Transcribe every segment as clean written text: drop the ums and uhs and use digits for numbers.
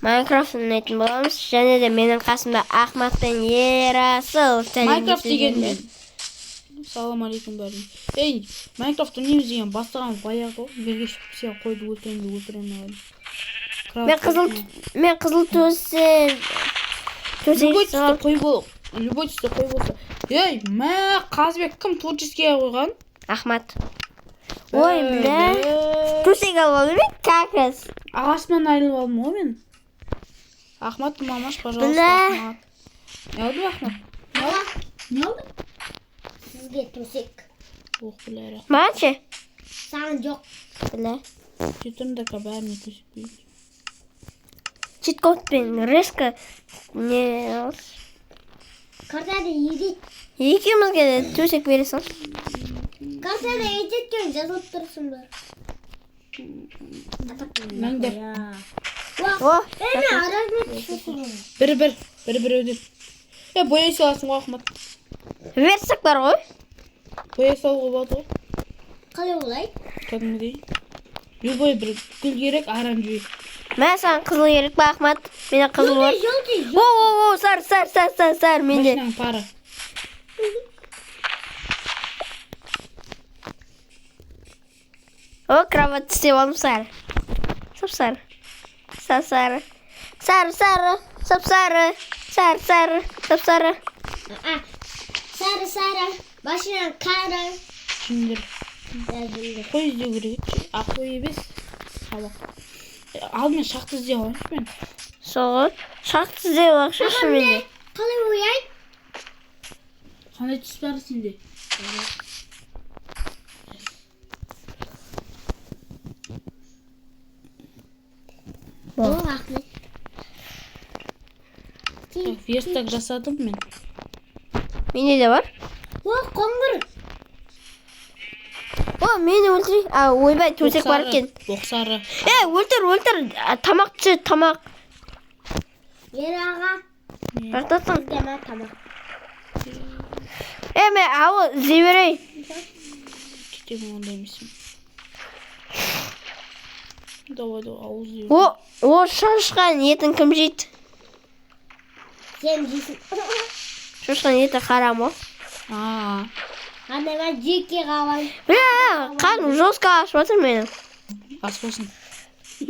Майнкрафт ойнайтын боламыз. Және де менің қасымда Ахмат пен Ерасыл. Майнкрафт деген мен. Салам алейкум бәріне. Ей, Майнкрафт ойнаймыз деген бастаған баяғы жерге шығып сен қойды өлтіремін. Мен қызыл төсек. Любой түсті қой болса. Ей, Қазбек кім творческийге қойған? Ахмат. Ой, бля. Төсек алып алдым мен, как раз. Ағашынан айырылып алдым ғой мен. Ахмат, мамаш, пожалуйста, Ахмат. Не oldu Ахмат? Ne oldu? Sizge төсек. Ох, бля. Маған ше? Саған жоқ. Бля. Жетімдікі бәріне төсек бейді. Читкод пен резко не алыс. Картада едет. Екеумізге де төсек бересің. Картада едеткен жазылып тұрсын бар. Мәңдер. О, Әне аразмен түсесің. Бір өдеп. Бояй саласың ғой, Ахмат. версак бар ғой. Бояй салуға болады ғой. Қалай олай? Кәдімгідей. Любой бір гүл керек, оранжевый. Мен саған қызыл керек па, Ахмат? Менде қызыл бар. О, сар, менде. Машинаның пары. О, кровать істеп алдым сары. Сап-сары. Сап-сары. Сары. Сап-сары. Сары. Сап-сары. Сары. Başına kara. Жүндер. Қой іздеу керек. Қой емес. Алдымен шақты іздей қойшы мен. Соғы. Шақты іздеп алақшы менде. Қалай ойай? Қандай түс бар сенде? О, рахмет. Верстак жасадым мен. Менде де бар. О, қоңыр. О, мені өлтірей. Ойбай, төсек бар екен. Боқсары. Өлтір. Тамақ. Ер аға. Рақтасың. Дема тамақ. Мен ауы зеберей. Кетемін онда емесім. Давай, ауыз зебер. О, шашқан етін кім жейді? Сен жейсің. Шашқан еті харам о. Ана мен жеке қалай. Қаным жостқа ашып отыр менің. Ас болсын. О,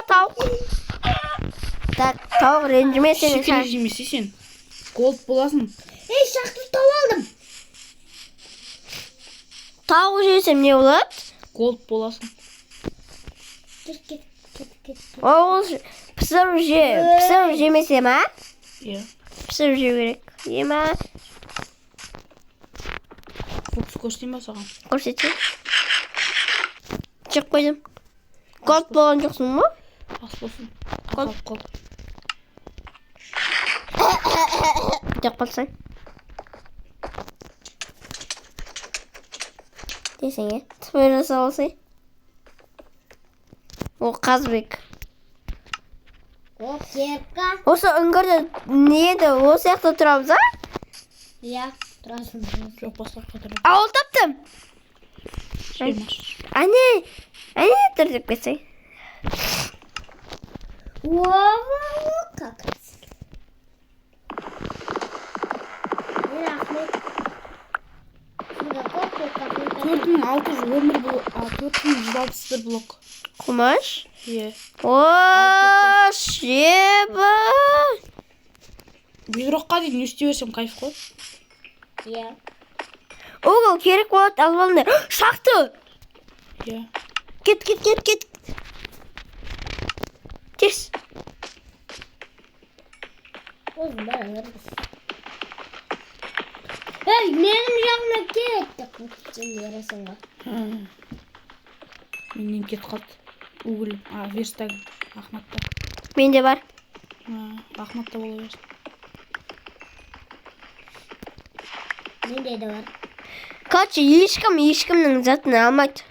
тауық. Тауық ренжіме сені. Шекелі жемесе сен. Голд боласың. Ей, шақты тау алдым. Тауық жесем не болады? Голд боласың. Кет. Ол пісіріп жемесе ма? Иә. Пісіріп жеу керек. Ема. Фокус көрсетейін ба саған? Көрсетейін. Чек қойдым. Голд болған жоқсың ма? Ас болсын. Голд. Деп қалсаң. Десең, түпір жасап алсай. О, Қазбек. О, керка. Осы үңгірді не еді? Осы яқты тұрамыз, а? Иә, тұрасың. Жоқ, басқа тұрып. Ауыл таптым. Әне түрдік бесей. О, как раз. Рахмет. 4611 блок. Құмаш? Иә. О, шеба. Бүйраққа дейін өсте берсем кайф қой. Иә. Оғыл керек болады, алып алыңдар. Шақты! Иә. Кет. Тес. Өзім бәрі өргіз. Ей, менің жағына кет. Сен ересің ба? Менен кет қалды. Угіл, верстаг, Ахматта. Менде бар. Ахматта бола берсін. Менде де бар. Короче, ешкімнің затын алмайды.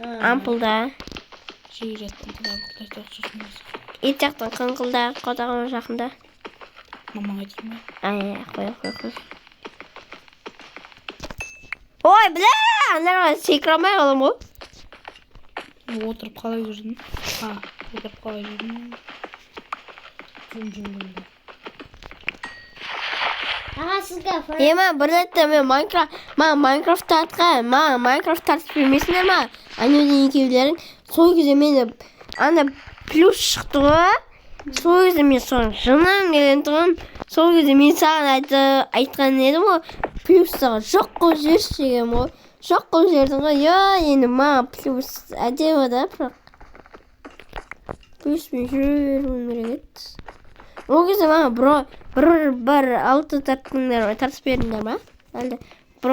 Ампулда. Жей жаттың құдай тоқшысын болсын. Ет жақтың қыңқылда, қотағым жақында. Мамаң айтырма. Қой. Ой, бля! Анарға секірамай қалам ғой. Отырып қалай жүрдім? Отырып қалай жүрдім? Аға, сізге Мен бір ретте мен Майнкрафт тартқан. Майнкрафт тартып бермесіңдер ма? Анеуден екеулерің. Сол кезде мен анда плюс шықты ғой. Сол кезде мен соң жынам келген тұғым. Сол кезде мен саған айтқан едім ғой. Плюстағы жоқ қылып жіберші деген ғой. Жоқ қылып жібердің ғой. Енді маған плюс әдемі да, бірақ плюспен жүре беруім керек еді. Ол кезде маған бір 6 тартып бердіңдер ма? Әлде бір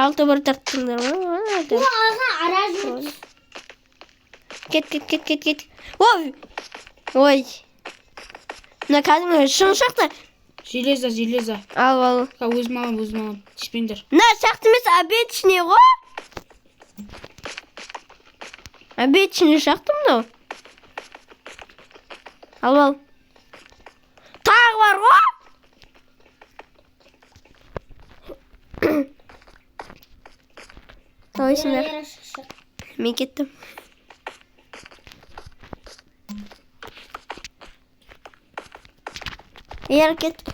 6 бір тарттыңдар ма? аға араз. Кет. Ой. Мына кәдімгі шың шақты. Железа. Ал. Өзім алам. Тиспеңдер. Мына шақты емес, обедшіне ғой. Обедшіне шақты мынау. Ал. Тағы бар ғой. Қалайсыңдар? Мен кеттім. Кеттік.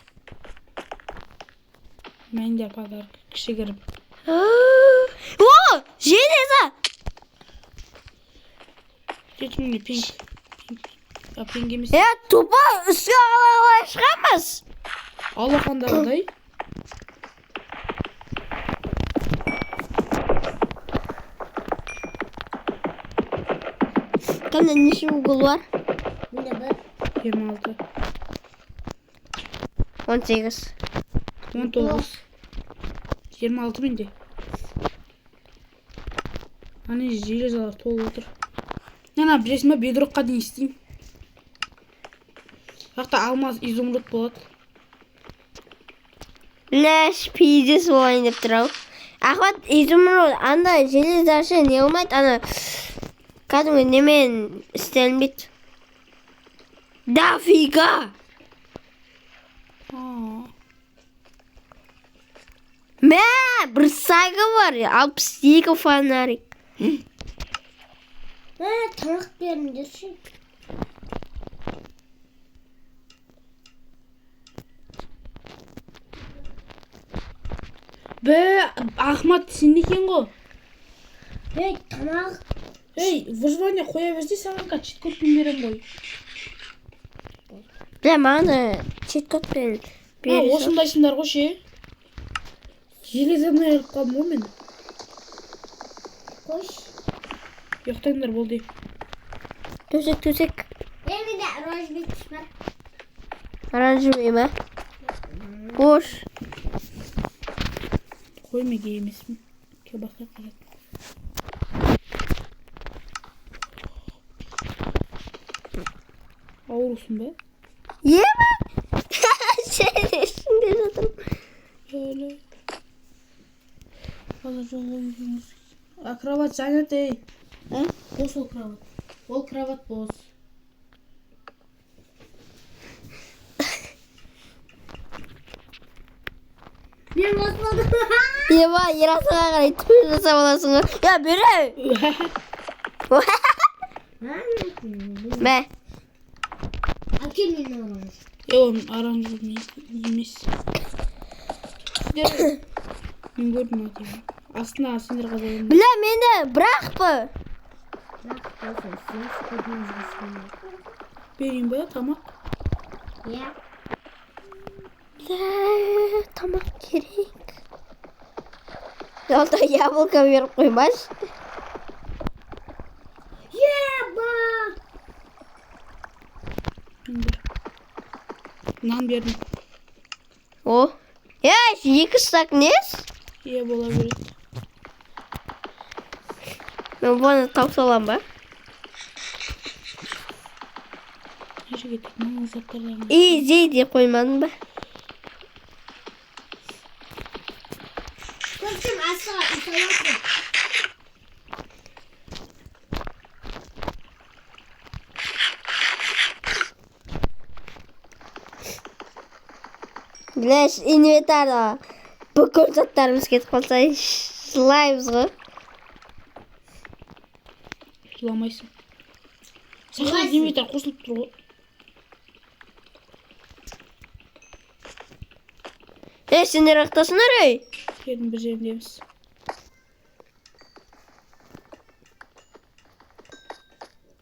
Мен де подарок кішігірім. О, железа! Жетіміне пинг емес. Тупа үске қалай шығамыз? Алақандағыдай. Кәмде неше угол бар? Міне бір. 26. 18. 19. 26 менде. Ане железалар толып отыр. Білесің ба, бедрокқа дейін істеймін. Жақта алмаз изумруд болады. Ләш пейдес болайын деп тұр ау. Ахмат, изумруд, анда железашы не olмайды, ана кәдімгі немен істелінбейді. Дафига! Бір сага бар, 62 фонарик. Тамақ беріңдерші. Ахмат, сен екен ғой. Тамақ. Выживание қоя берсе, саған чит кодпен берем ғой. Маған чит кодпен бересің. Осындайсыңдар ғой ше. Железаны алып қалдым ғой мен. Қош. Ұйықтаңдар болды. Төсек. Менде оранжевый түс бар. Оранжевый ма? Қош. Қоймеге емеспін. Басқа қарат. Аурусың ба? Ема! Шешінде жатырым. Öyle. Kravat zannet ey. Bos ol kravat. Ol kravat bos. Ben bozmadım. Ема, ерасыға қарай түр жасап аласың ғой. Бері! Мә. Әкел мені оранж. Оранжевый емес. Мен көрдім атайын. Астына сендер қазайын. Менде бірақ па? Берейін ба тамақ? Иә. Тамақ керек. Олда яблоко беріп қоймаш. Еба! Нан бердім. О. 2 стак нес? Бола береді. Мен бұны тауып салам ба? Жерге тек маңыз заттардан. Зей деп қоймадың ба? Көптім асыға ұталасың. Инвентарда бүкіл заттарымыз кетіп қалса жылаймыз ғой. құламайсың. Сақай демейтер қосылып тұр ғой. Сендер аяқтасыңдар, ей. Келдің бір жеріндеміз.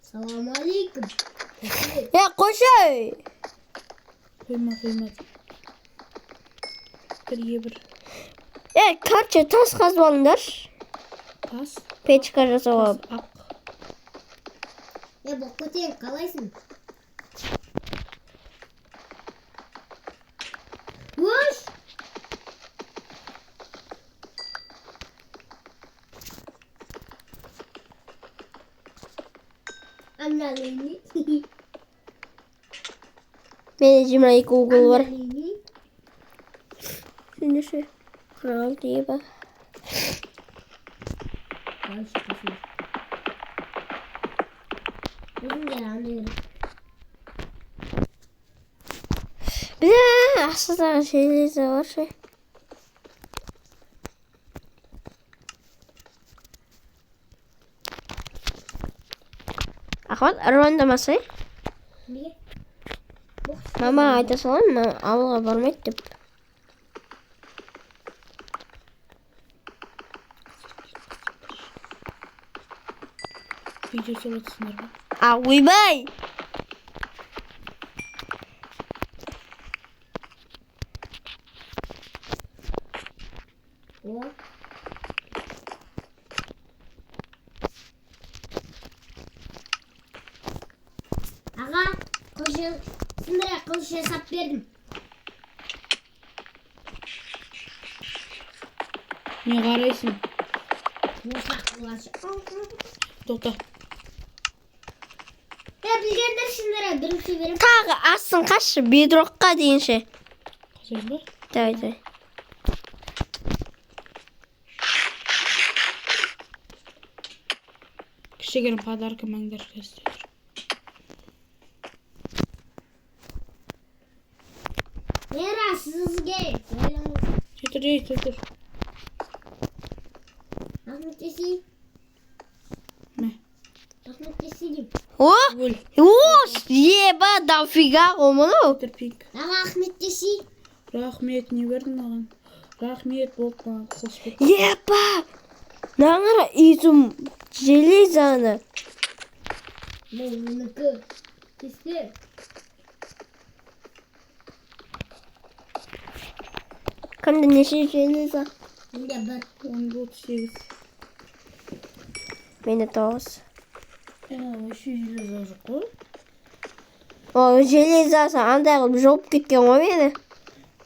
Салам алейкум. Қойшы, ей. Қойма. Бірге бір. Короче, тас қазып алыңдар. Тас. Печка жасауға. Ақ. Бұл көтен қалайсың? Өш! Анналейни. Менде 22 угол бар. Анналейни. Сенде ше. 46 еба. Ақшадағы железі бар ше. Ахмет, ұрвандамасай. Мама айта салам, ауылға бармайды деп. Видео салатысыңдар ба? Ойбай! Аға, сындыра қылыш жасап бердім. Не қарайсың? Тоқта. Білгендер сындыра бірінші беріп. Тағы асын қашы, бедрокқа дейінше. Қазір ба? Давай. Кішігірім подарка мәңдер көздер. Нера, сізге. Жетір. Ахметтесі. Мә. Ахметтесі деп. Еба, дофига ғомыны. Терпик. Аға, Ахметтесі. Рахмет, не бердің маған? Рахмет болып маған қосып. Еба! Наңыра изум железаны. Мұныкі. Кесті. Кімді неше железа? Менде бір. 38. Менде 9. Еще железа жоқ қой. Железасы андай қылып жоғып кеткен ғой мені.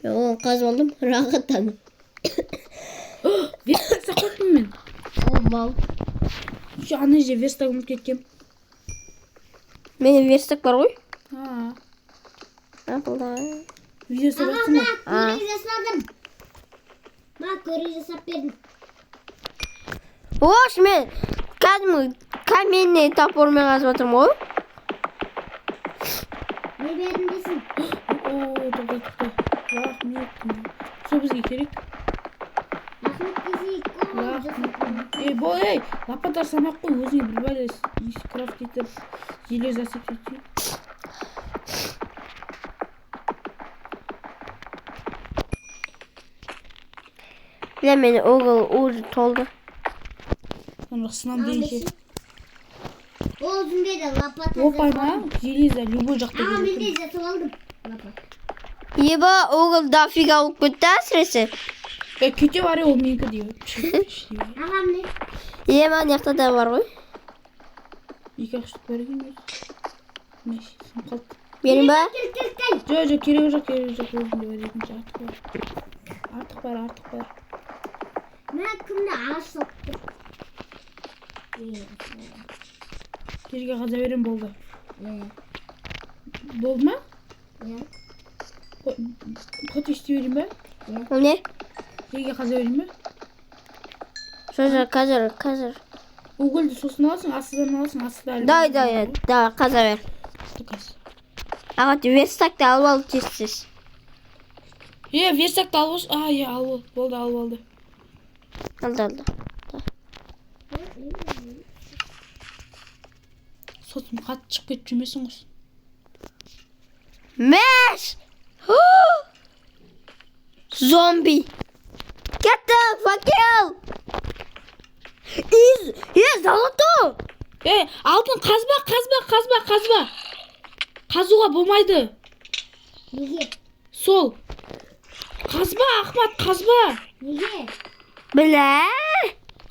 Оны қазып алдым, рахаттанып. Верстак сақладым мен. Мал. Еще ана жерде верстак ұмытып кеткем. Менде верстак бар ғой. Апылда. Видео Аға, саласың ба? көрі жасадым. Көрі жасап бердім. Мен кәдімгі каменный топормен қазып отырмын ғой. Не бердім дейсің? Тоқта. Рахмет. Сол бізге керек. Ахметтесі. Лапатар самақ қой, өзіңе бір бәле крафт етіп, желез асып сөйтсе. Мен оғыл уже толды. Сонда сынам дейінше. Ол өзінде де лапата Опайма, железа, любой жақта Аға, келетін. менде жасап алдым. Лапата. Еба, оғыл дофига болып кетті әсіресе. Кете бар ол менікі дейі. Аға, міне. Еба, неқта да бар ғой. Екі-ақ штук берген өз. Мәші, сын қалды. Берін ба? Кел. Жоқ, керек жоқ. Өзінде бар екінші артық бар. Мына кімді ағаш соқты. Жерге қаза берем болды. Болды ма? Қот есте берем ба? Ол не? Жерге қаза берем ба? Жо, қазір. Угольді сосын аласың, астыдан аласың, астыда. Да, қаза бер. Ағат, верстакты алып алып тез. Верстакты алып алып. Болды. Алды. Сотым қатты шығып кетіп жүрмесің ғой. Меш! Зомби! Get the fuck out! Золото! Алтын қазба. Қазуға болмайды. Неге? Сол. Қазба, Ахмат, қазба. Неге? Біле?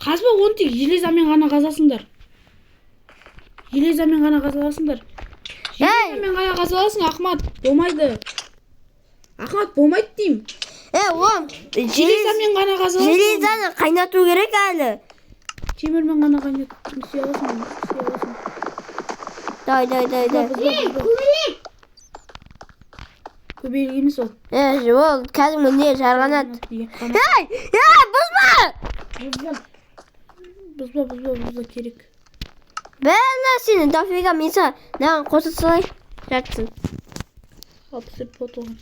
Қазба оны тек железамен ғана қазасыңдар. Железамен ғана қазасың, Ахмат. Болмайды. Ахмат, болмайды деймін. Оң, Железамен ғана қазасың. железаны қайнату керек әлі. Темірмен ғана қайнатып істей аласың. Дай. Көйлек! Көбейлік емес ол. Ол кәдімгі не жарғанат. Бұзма! Бұзба керек. Бәлі сені дофига менса наған қосып салай жатсын. Алып сөп бот оған.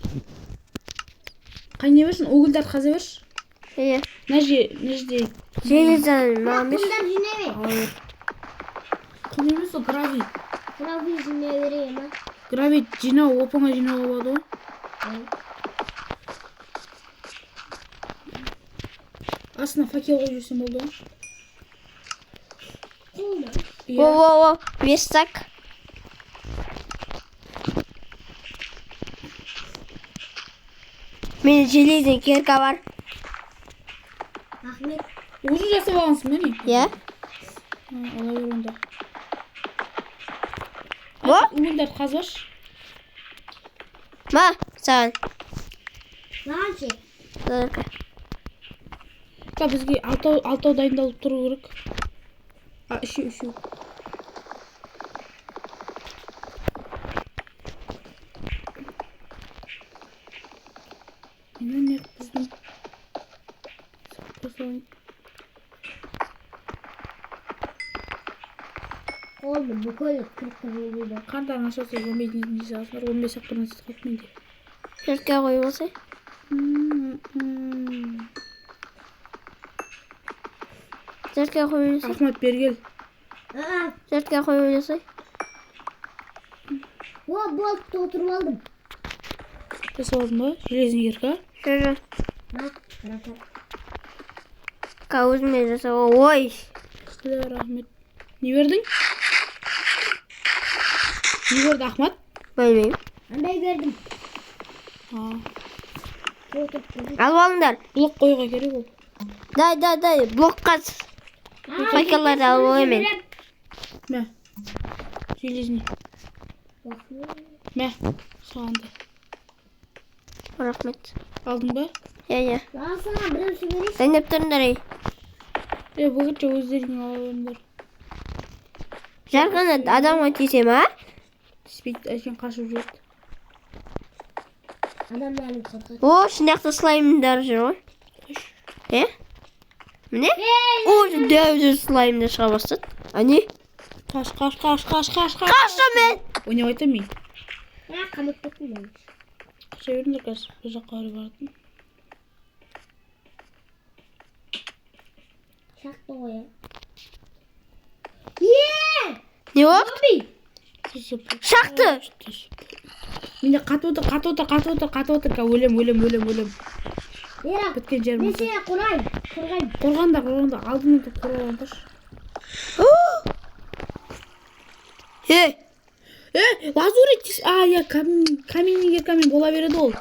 Қайне берсін, өгілдер қаза берші. Нәжде. Железаны маған бер. Құмдар жинай бер. Құм емес ол гравий. Гравий жинай берейін, ма? Гравий жинау, опаңа жинау болады ғой. Астына факел қойып жүрсем болды ғой. О, вестак. Менің железный кирка бар. Ахмет. Уже жасап алғансың ба не? Ала бер онда. О? Өгілдерді қазбашы. Ма, саған. Маған ше. Бізге алтау дайындалып тұру керек. Үшеу. Мен біздің Oldu bu koyu kırkırılıydı. Қандар ашасы 15 ден жасар 15 сақтырын сақтап менде. Жұртқа қойып болсай. Жұртқа қойып болсай. Ахмат бергел. Aa, Жұртқа қойып болсай. o bolt'ta oturup aldım. Жасап алдың ба? Железный кирка. Жұрт. Bak, bırak. Өзіме жасау. Ой. Рахмет. Не бердің? Не берді Ахмат? Білмеймін. Anday verdim. Oturup Алып алыңдар. Блок қоюға керек ол. Дай. Блокқа факелларды алып алайын мен. Мә. Железный. Мә. Сағанды. Рахмет. Алдың ба? Я. Al sana bir şey vereyim. Дайындап тұрыңдар ей. Бүгінше өздеріңе ала беріңдер. Жарғанат адамға тисе ма? Тіспейді, әшен қашып жүреді. Adamlarını korkak. О, шындақты слаймдар жүр ғой. Міне? О, дәуді слаймдар шыға бастады. Ане? Қаш. Қашты мен! Ойнап айтам мен. Ya kamıt bakmıyorum. Қаша беріңдер қазір. Бір жаққа қарай баратын. Şaktı o ya. Yeee! Не болып? Шақты! Менде қатып отыр. Өлем. Berak. Біткен жерім. Ben seni kurayım. Қорғандар. Алдымен тұрып қорғандаршы. Лазурит. Каменный киркамен бола береді ол.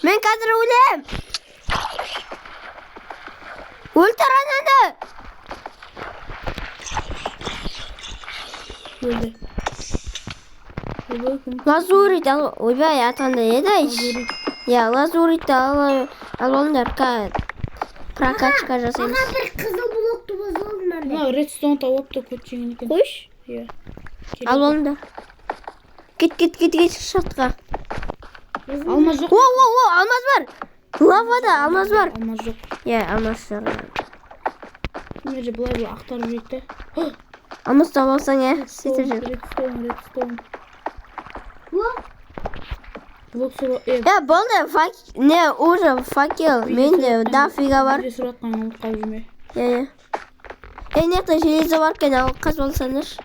Мен қазір өлем! Өлтір ананы! Өлді. Лазурит ал... Ойбай, атанды еді айш. Лазуритті алып алыңдар. Прокачка жасаймыз. Aha bir kızıl bloktu bozuldu bende. Мына редстоун тауыпты көтчеген екен. Қойш? Иә. Алып алыңдар. Кет шартқа. Алмаз жоқ. О, алмаз бар. Лавада алмаз бар. Алмаз жоқ. Алмаз бар. Мына же былай ақтарып жүреді де. Алмаз тауып алсаң, сөйтіп жүр. Редстоун. Bu. Болды, уже факел. Менде дофига бар. Менде сұратқан алып қалып жүрме. Мына железо бар екен, ал қазып алсаңызшы.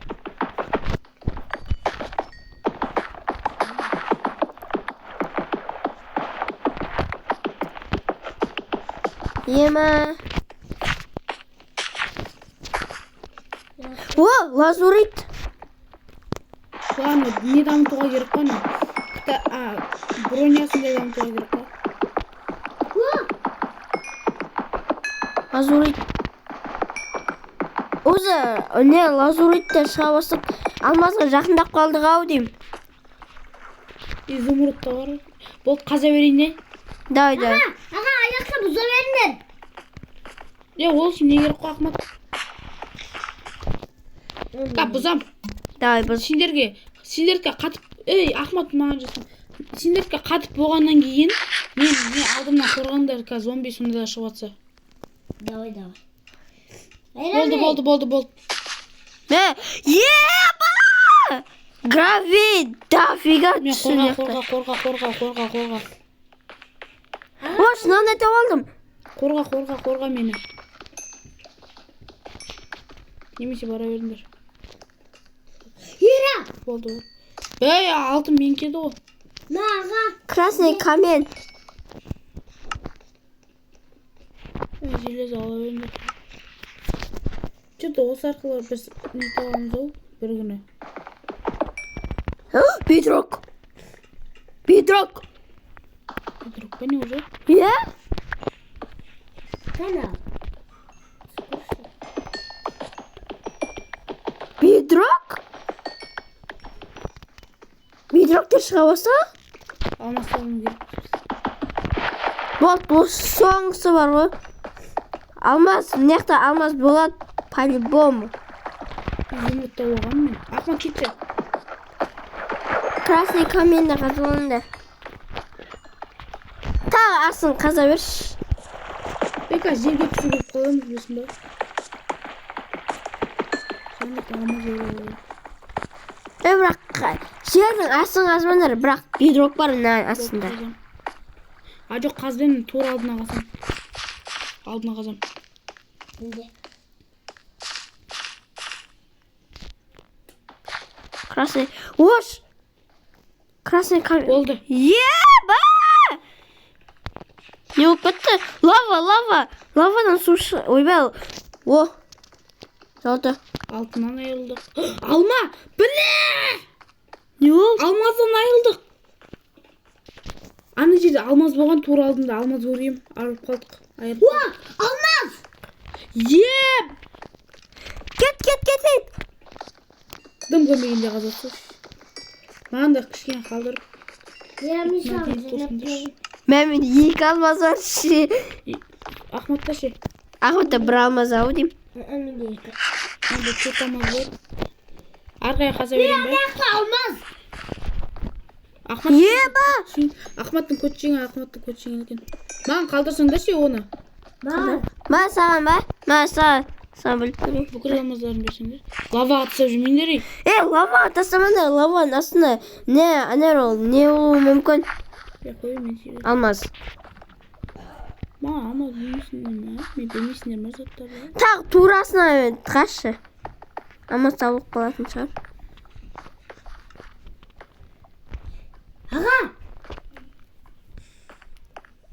Ема. О, лазурит. Ладно, не дамытуға керек қой. Бронясын да дамытуға керек қой. Лазурит. Өзі, не лазуритті шыға бастық. Алмазға жақындап қалдық ау деймін. Изумруд та бар. Болды, қаза берейін не? Дай. Аға, аяққа бұза беріңдер. Ол үшін не керек қой, Ахмат? Бұзам. Дай, бұз. Сендерге қатып, Ахмат маған жасын. Сендерге қатып болғаннан кейін, мен алдымнан қорғандар қазір зомби сонда да шығып атса. Давай. Болды. Еба! Грави, дофига түсін. Қорға. О, шынан ете алдым. Қорға мені. Немесе бара беріңдер. Ера! Болды. Алтын мен кеді ғой. Аға. Красный камень. Желез ала беріңдер. Что-то осы арқылы біз не табамыз ау бір күні. Бедрок. Па не уже? Е? Канал. Бедрокты шыға баса? Алмастарым керек. Бұл соңғысы бар ғой. Алмаз, мынаяқта алмаз болады по-любому. Изумрудта болған мен. Ахмат кетші. Красный каменді қазып алыңдар. Тағы асын қаза берші. Қазір жерге түсіп кетіп қаламыз білесің ба? Сондықтан алмаз ойламайды. Бірақ жердің астын қазбаңдар, бірақ бедрок бар астында. Жоқ, қазбен тура алдына қазам. Красный. Ош! Красный камень. Болды. Еба! Не болып кетті? Лавадан су шығып. Ойбай. О! Золото. Алтыннан айырылдық. Алма! Біле! Не болды? Алмаздан айырылдық. Ана жерде алмаз болған, тура алдында алмаз көргем. Арып қалдық. Уа! Алмаз! Еп! Кет! Дым көрмегенде қазасы. Маған да кішкене қалдырып. Мен екі алмаз бар ше. Ахматта ше. Ахматта бір алмаз ау дейм. Менде екі. Менде төрт алмаз бар. Арқaya қаза берем бе? Алмаз! Еба! Ахматтың көтшеңі екен. Маған қалдырсың да ше оны. Ма саған ба? Ма саған біліп көрейін. Бүкіл алмаздарын берсеңдер. Лаваға тастап жүрмеңдер ей. Лаваға тастамаңдар, лаваның астына не болуы мүмкін? Алмаз. Маған алмаз білмейсіңдер ме? Мен білмейсіңдер ме заттарды? Тағы турасына тықашы. Алмаз табылып қалатын шығар. Аға!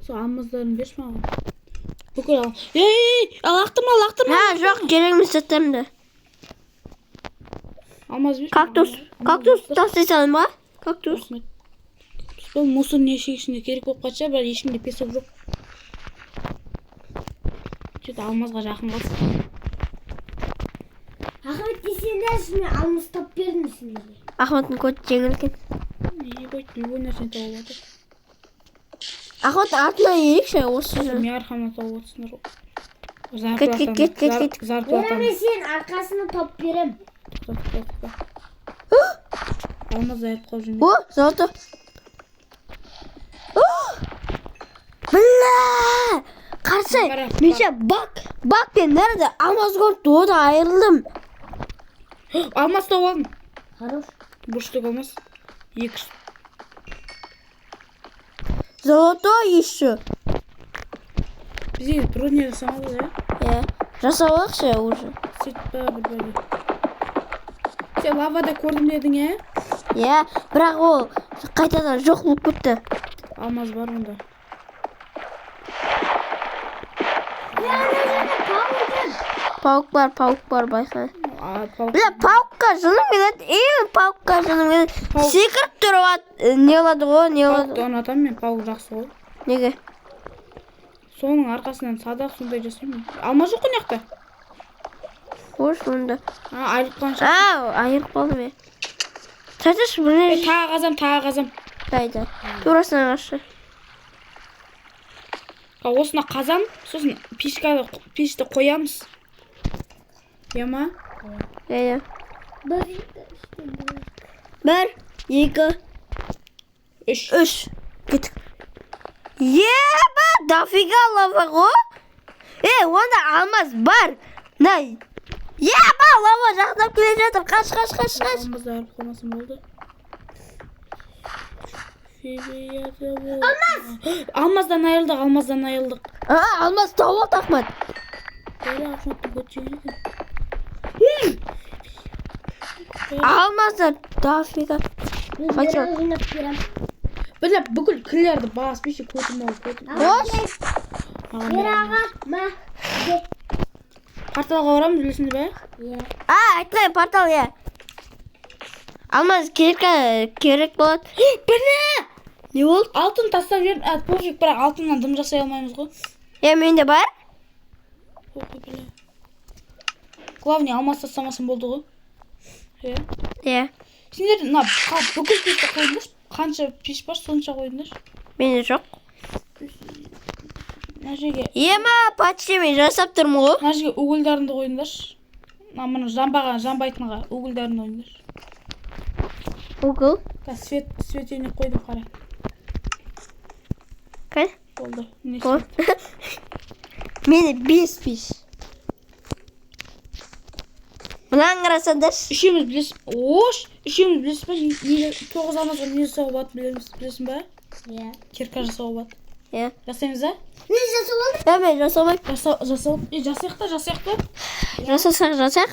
Сол алмаздарын берші маған. Бүкіл лақтырма. Жоқ, керек емес заттарымды. Алмаз берші. Кактус тастай салайын ба? Кактус. Бұл мусор нешік ішінде керек болып қатша, бірақ ешкімде песок жоқ. Что-то алмазға жақын қалсын. Ахмет десеңдер, мен алмаз тап бердім сендерге. Ахметтің көті жеңіл екен. Любой нәрсені тауып жатыр. Ахметтің артына ерекше осы жер. Мен арқамнан тауып жатсыңдар ғой. Кет. Мен сен арқасына тап берем. Алмаз айырып қалып жүрмейді. О, золото. Бля! Қарсы, менше бак пен нәрді алмаз көрді, ода айырылдым. Алмаз тауып алдым. Хорош. Бұштық алмаз. 2. Золото еще. Бізде броня жасамады, да? Жасалықшы уже. сөйтпе бір. Сен лавада көрдім дедің, Иә, бірақ ол қайтадан жоқ болып кетті. Алмаз бар онда. Паук бар байқа. Паук. Бля, паукқа жыным келеді. Паукқа жыным келеді. Секіріп тұрып не болады ғой, не болады. Пауқты ұнатамын мен, паук жақсы ғой. Неге? Соның арқасынан садақ сондай жасаймын. Алмаз жоқ қой жақта. Қош онда. Айырып қанша. Айырып қалды ме? Сәтіш бұны. Тағы қазам. Қайда? Турасынан ашы. Осына қазам, сосын пешті қоямыз. Яма? Иә. 1, 2, 3. Кеттік. Еба, дофига лава ғой. Онда алмаз бар. Най. Еба, лава жақындап келе жатыр. Қаш. Алмазды арып қоймасын болды. Алмаздан айылдық. Алмаз тауып Ахмат. Алмаздар дофига. Бля, бүкіл кірлерді баспеші көтім ол. Қош. Порталға орамыз, білесіңді бе? Айтқай, портал, иә. Алмаз керек болады. Біле! Не болды? Алтын тастап жерін, пофиг, бірақ алтыннан дым жасай алмаймыз ғой. Менде бар? Главный алмаз тастамасын болды ғой. Иә. Сендер бүкіл пешті қойыңдар. Қанша пеш бар, сонша қойыңдар. Менде жоқ. Мына жерге. Почти мен жасап тұрмын ғой. Мына жерге угілдарыңды қойыңдар. Мұны жанбайтынға угілдарыңды қойыңдар. Угыл? Светение қойдым, қара. Қай? Болды. Менде 5 пеш. Мынаны қарасаңдаршы. Үшеуміз білесіз ба? 9 алмазға не жасауға болады білесің ба? Иә. Кирка жасауға болады. Иә. Жасаймыз ба? Не жасауға? Мен жасамай. Жасайық та.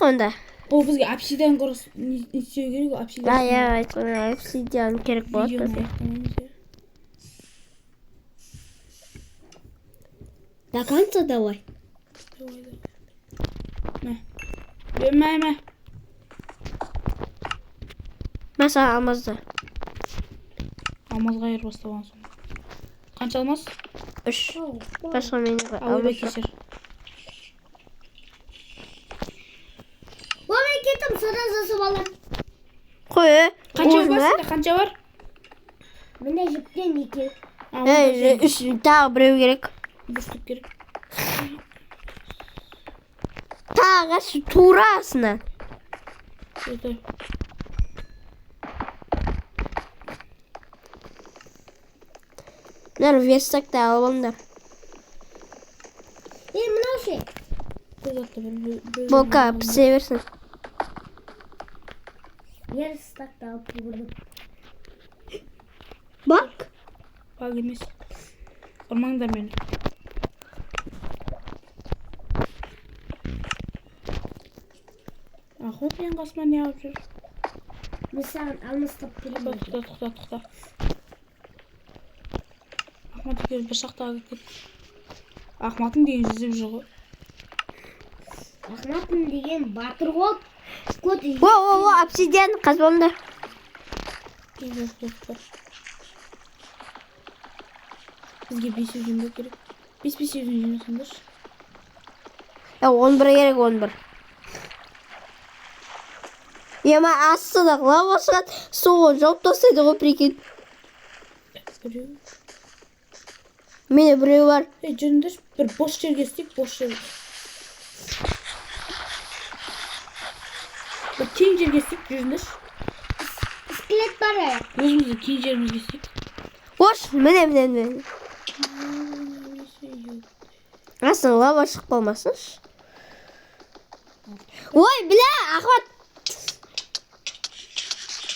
Онда. Ол бізге обсидиан көріс не істеу керек, обсидиан. Иә, айтқанда обсидиан керек болады. До конца давай. Мә. Мәсі алмазды. Алмазға айыр бастаған соң. Қанша алмаз? 3. Басқа менің Ойбай кесер. Мен кеттім, содан жасап алам. Қой, Қанша бар? Міне жіптен 2. 3, тағы біреу керек. Бір штук керек. Тағы турасына. Нар верстакты алып алыңдар. Мынау ше. Болка пісе берсін. Верстакты алып көрдім. Бак? Баг емес. Ұрмаңдар мені. Ахмет мен қасыма не алып жүр? Мен саған алмастап келемін. Тоқта. Ахмет екеуміз бір шақтаға кетті. Ахматың деген жүзіп жүр ғой. Ахматың деген батыр ғой. Обсидиан қазып алыңдар. Бізге 5 өзен керек. 5 өзен жинасаңдаршы. 11 керек, 11. Астыда лава шығады, суға жауып тастайды ғой, прикинь. Менде біреу бар. Жүріңдер, бір бош жерге істейік, бош жерге. Бір кең жерге істейік, жүріңдер. Скелет бар. Өзімізді кең жерімізге істейік. Ош, міне. Астын лава шығып қалмасыншы. Ой, бля, Ахмат.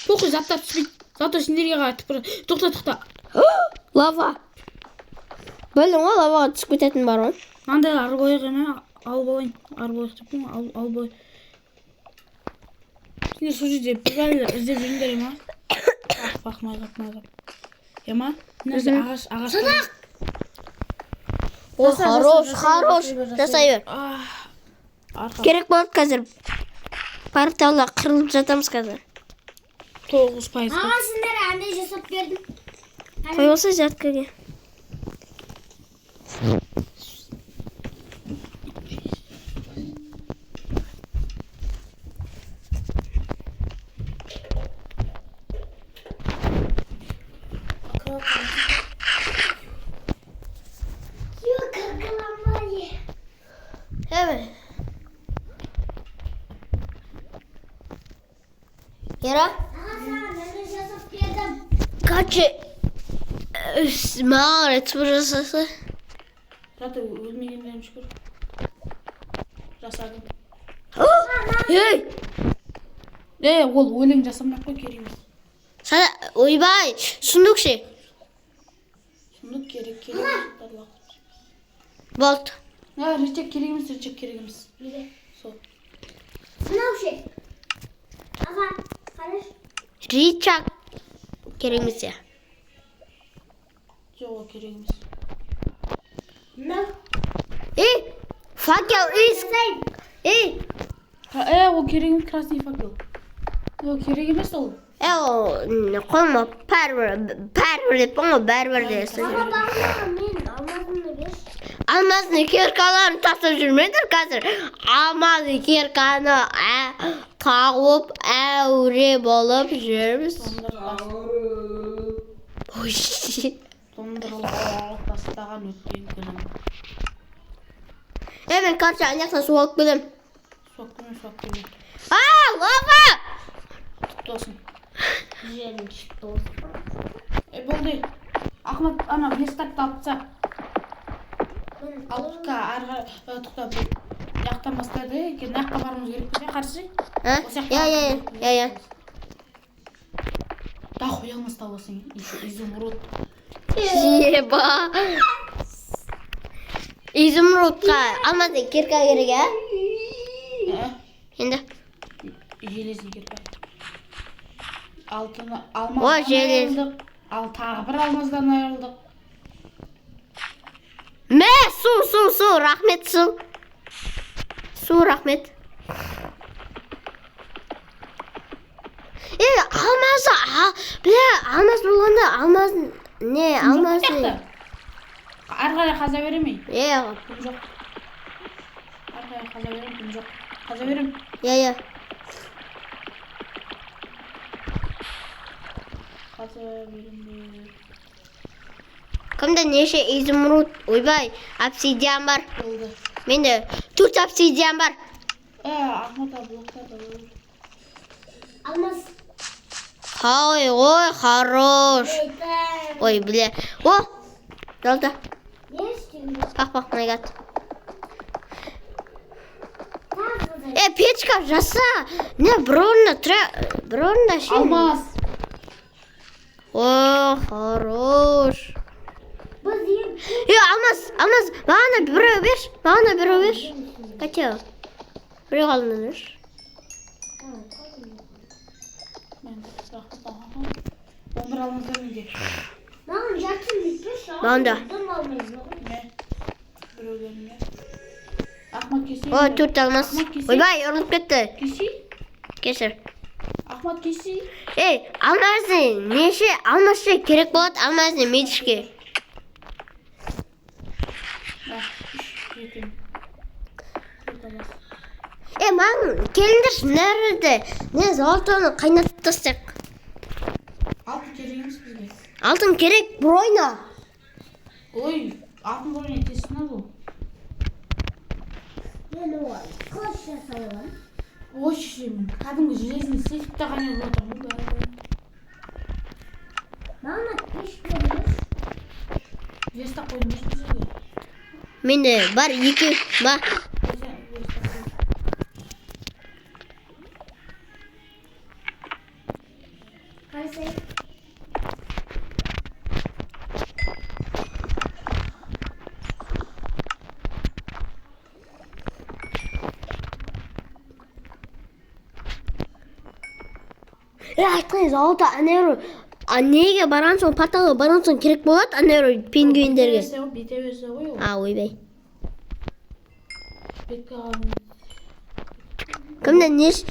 Тоқы заттар түспейді. Зато сендерге қатып бұрады. Тоқта. Лава. Білдің ғой, лаваға түсіп кететін бар ғой. Андай арбойық еме, алып алайын. Арбойық деп пен, албой. Şimdi şu жерде пигалер іздеп жүріңдер ма? Бақ майғап. Ема? Нәрсе ағаш. О, хорош. Жасай бер. Арқа. Керек болады қазір. Порталда қырылып жатамыз қазір. 9%. Aa sizlere anne жасап бердім. Қой осы жаткаге. Yok kakılanmayı. Evet. Yara? Aa sana anne жасап бердім. Kaç Мағарет burası. Zaten өлмегендерім шүкір. Жасадым. Ей! Ол өлең жасамай қой керек емес. Sana ойбай, сундук ше. Сұмдық керек емес. Болды. Рычаг керек емес. Бile. Сол. Мынау ше. Аға, қараш. Ричак керек емес я. Жоқ, ол керек емес. Мынау. Факел из. Ол керек емес, красный факел. Ол керек емес ол. Қолыма бәрібір деп қойма, бәрібір десің. Аға бағына мен алмазымды берші. Алмазды керкаларын тастап жүрмеңдер қазір. Алмазды керканы тағып, әуре болып жүрміз. Ой, Тондырылып тастаған өткен күнім. Мен қаршы аяқтан су алып келем. Соққымен. Лава! Құтты болсын. Жерін шықты осы. Болды. Ахмет ана вестакты алыпса. Алыпқа арға тұқтап яқтамастарды. Наққа барымыз керек пе қарсы? Я. Да қоя алмас табасың. Изумруд. Еба. Изумрудқа алмазды керка керек, Енді. Железі керка. Алтыны О, алмаздан желез. айырылдық. Ал тағы бір алмаздан айырылдық. Су, рахмет, су. Су, рахмет. Алмаз болғанда, алмаз не? Ары қарай қаза беремей. Күн жоқ. Ары қарай қаза берем, күн жоқ. Қаза берем. Қаза берем. Кімде неше изумруд, ойбай, обсидиан бар. Болды. Менде 4 обсидиан бар. Ахмет блоктарды. Алмаз. Ой, хорош. Ой, бля. О, жалда. Не істеймін? Бақ, найгат. Печка жаса. Не, бронна ше. Алмаз. О, хорош. Алмаз, маған біреу берші. Қача? Біреу қалдың берші. Onları almanızdan önce. Mağın жатсын bitmiş. Mağın da. Dım almayız. Ne? Bir öğrenme. Ahmet kesi. О, 4 алмаз. Ойбай, ұрылып кетті. Kesi. Кешір. Ahmet kesi. Алмазды неше алмазшы керек болады алмазды медишке. Жетем. Маған келіңдерші нәрді. Не золотоны қайнатып тастайық. Алтын керек емес бізге. Алтын керек, бройна. Ой, алтын бойына тесін ал ол. Мен ой, қош жасалған. Ой, шешемін. Кәдімгі железін сетіп тағанып отырмын. Мама пеш көрмеш. Вестақ қоймаш бізге. Менде бар 2 ба. Қарасай. айтқаныңыз ауылда неге барған соң порталға барған соң керек болады пингвиндерге. Бүйте берсе ғой ол. Ойбай. Бетке қалың. Кімден